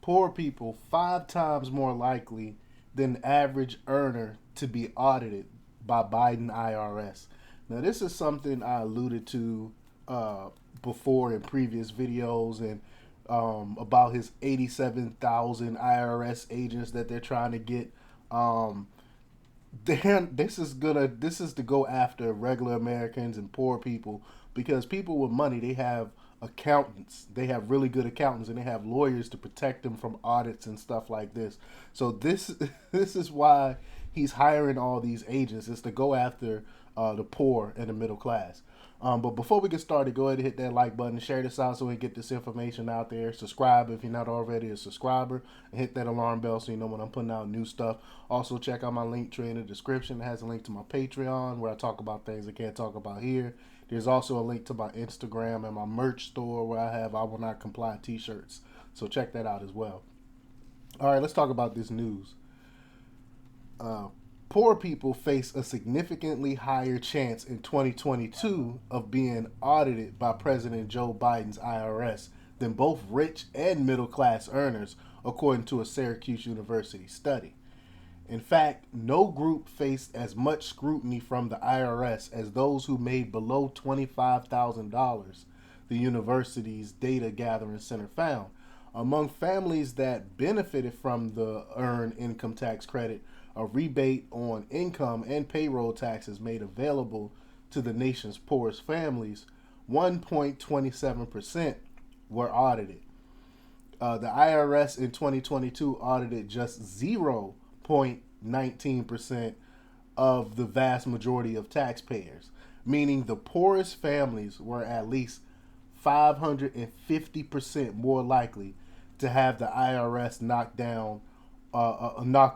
poor people 5 times more likely than the average earner to be audited by Biden IRS. Now, this is something I alluded to uh, before in previous videos and about his 87,000 IRS agents that they're trying to get. Um, this is to go after regular Americans and poor people because people with money, they have accountants, they have really good accountants, and they have lawyers to protect them from audits and stuff like this. So this this is why he's hiring all these agents, is to go after the poor and the middle class. But before we get started, go ahead and hit that like button, share this out so we can get this information out there. Subscribe if you're not already a subscriber, and hit that alarm bell so you know when I'm putting out new stuff. Also, check out my link tree in the description. It has a link to my Patreon where I talk about things I can't talk about here. There's also a link to my Instagram and my merch store where I have I Will Not Comply t-shirts. So check that out as well. All right, let's talk about this news. Uh, Poor people face a significantly higher chance in 2022 of being audited by President Joe Biden's IRS than both rich and middle class earners, according to a Syracuse University study. In fact, no group faced as much scrutiny from the IRS as those who made below $25,000, the university's data gathering center found. Among families that benefited from the earned income tax credit, a rebate on income and payroll taxes made available to the nation's poorest families, 1.27% were audited. The IRS in 2022 audited just 0.19% of the vast majority of taxpayers, meaning the poorest families were at least 550% more likely to have the IRS knock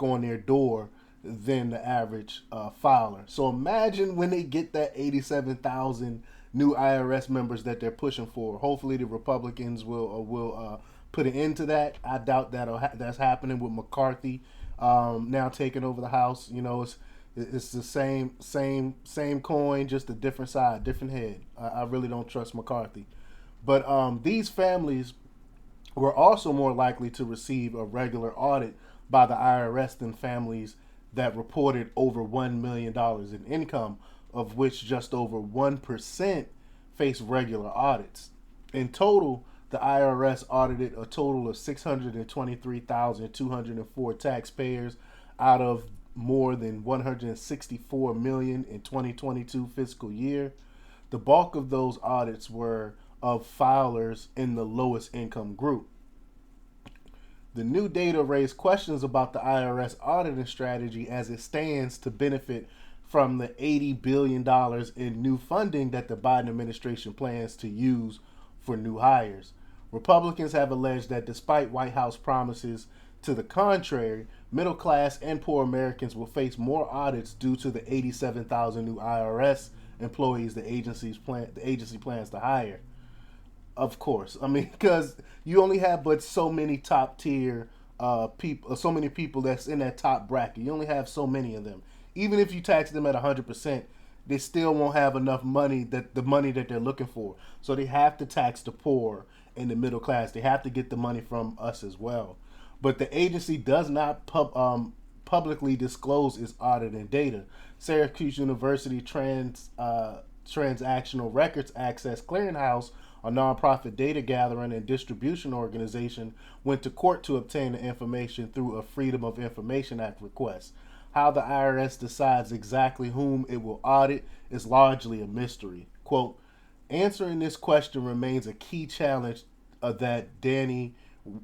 on their door than the average filer. So imagine when they get that 87,000 new IRS members that they're pushing for. Hopefully, the Republicans will put an end to that. I doubt that's happening with McCarthy now taking over the House. You know, it's the same coin, just a different side, different head. I really don't trust McCarthy. But these families were also more likely to receive a regular audit by the IRS than families that reported over $1 million in income, of which just over 1% face regular audits. In total, the IRS audited a total of 623,204 taxpayers out of more than 164 million in 2022 fiscal year. The bulk of those audits were of filers in the lowest income group. The new data raised questions about the IRS auditing strategy as it stands to benefit from the $80 billion in new funding that the Biden administration plans to use for new hires. Republicans have alleged that despite White House promises to the contrary, middle class and poor Americans will face more audits due to the 87,000 new IRS employees the agency plans to hire. Of course, I mean, because you only have but so many top tier people, so many people that's in that top bracket. You only have so many of them. Even if you tax them at 100%, they still won't have enough money, that the money that they're looking for. So they have to tax the poor and the middle class. They have to get the money from us as well. But the agency does not publicly disclose its auditing data. Syracuse University Transactional Records Access Clearinghouse, a nonprofit data gathering and distribution organization, went to court to obtain the information through a Freedom of Information Act request. How the IRS decides exactly whom it will audit is largely a mystery. Quote, answering this question remains a key challenge that Danny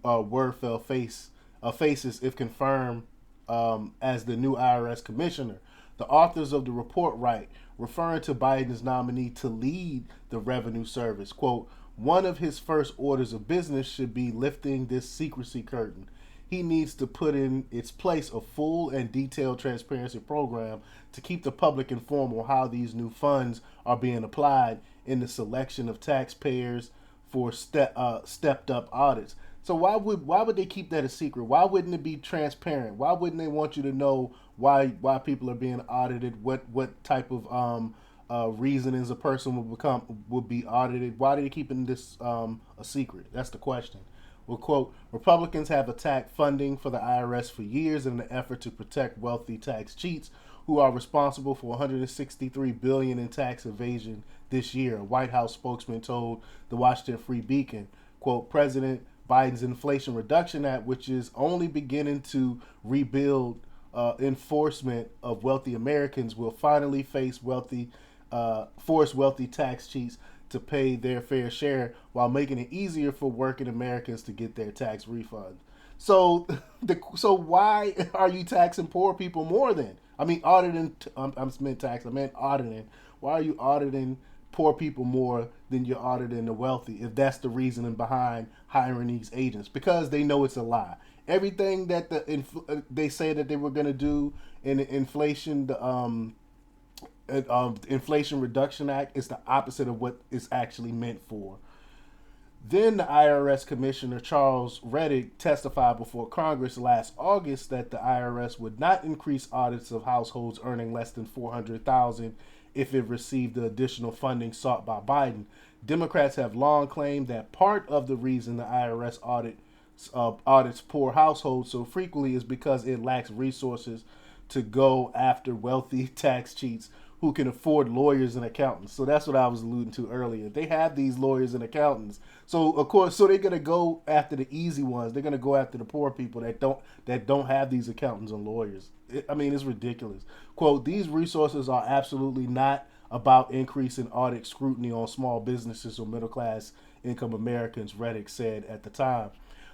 Werfel faces if confirmed as the new IRS commissioner. The authors of the report write, referring to Biden's nominee to lead the Revenue Service, quote, one of his first orders of business should be lifting this secrecy curtain. He needs to put in its place a full and detailed transparency program to keep the public informed on how these new funds are being applied in the selection of taxpayers for stepped up audits. So why would they keep that a secret? Why wouldn't it be transparent? Why wouldn't they want you to know why people are being audited? What type of reasonings a person will be audited? Why are they keeping this a secret? That's the question. Well, quote, Republicans have attacked funding for the IRS for years in an effort to protect wealthy tax cheats who are responsible for 163 billion dollars in tax evasion this year, a White House spokesman told the Washington Free Beacon. Quote, President Biden's Inflation Reduction Act, which is only beginning to rebuild enforcement of wealthy Americans, will finally force wealthy tax cheats to pay their fair share while making it easier for working Americans to get their tax refunds. So, so why are you taxing poor people more then? I mean, auditing. I meant tax. I meant auditing. Why are you auditing poor people more than you're auditing the wealthy? If that's the reasoning behind hiring these agents, because they know it's a lie. Everything that they say that they were going to do in the Inflation Reduction Act is the opposite of what it's actually meant for. Then the IRS Commissioner Charles Reddick testified before Congress last August that the IRS would not increase audits of households earning less than $400,000 if it received the additional funding sought by Biden. Democrats have long claimed that part of the reason the IRS audits poor households so frequently is because it lacks resources to go after wealthy tax cheats who can afford lawyers and accountants. So that's what I was alluding to earlier. They have these lawyers and accountants. So of course, so they're gonna go after the easy ones. They're gonna go after the poor people that don't have these accountants and lawyers. I mean, it's ridiculous. Quote, these resources are absolutely not about increasing audit scrutiny on small businesses or middle class income Americans, Reddick said at the time.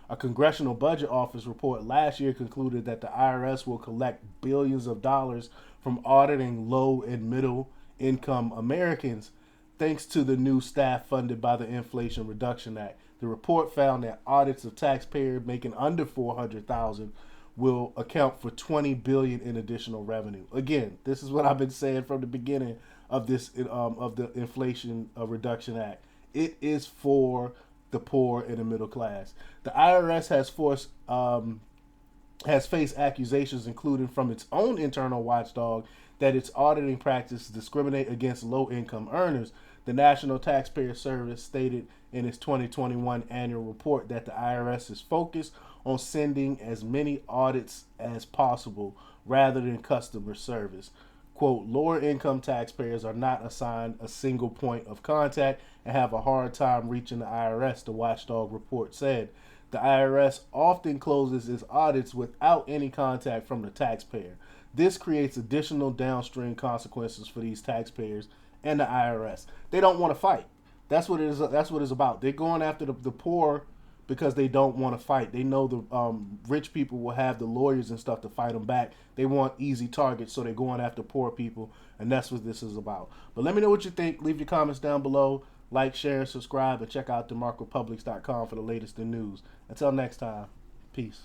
A Congressional Budget Office report last year concluded that the IRS will collect billions of dollars from auditing low and middle income Americans thanks to the new staff funded by the Inflation Reduction Act. The report found that audits of taxpayers making under $400,000 will account for $20 billion in additional revenue. Again, this is what I've been saying from the beginning of this of the Inflation Reduction Act. It is for the poor and the middle class. The IRS has faced accusations, including from its own internal watchdog, that its auditing practices discriminate against low-income earners. The National Taxpayer Service stated in its 2021 annual report that the IRS is focused on sending as many audits as possible rather than customer service. Quote, lower income taxpayers are not assigned a single point of contact and have a hard time reaching the IRS, the watchdog report said. The IRS often closes its audits without any contact from the taxpayer. This creates additional downstream consequences for these taxpayers and the IRS. They don't want to fight. That's what it is. That's what it's about. They're going after the poor because they don't want to fight. They know the rich people will have the lawyers and stuff to fight them back. They want easy targets, so they're going after poor people, and that's what this is about. But let me know what you think. Leave your comments down below. Like, share, subscribe, and check out themarkrepublics.com for the latest in news. Until next time, peace.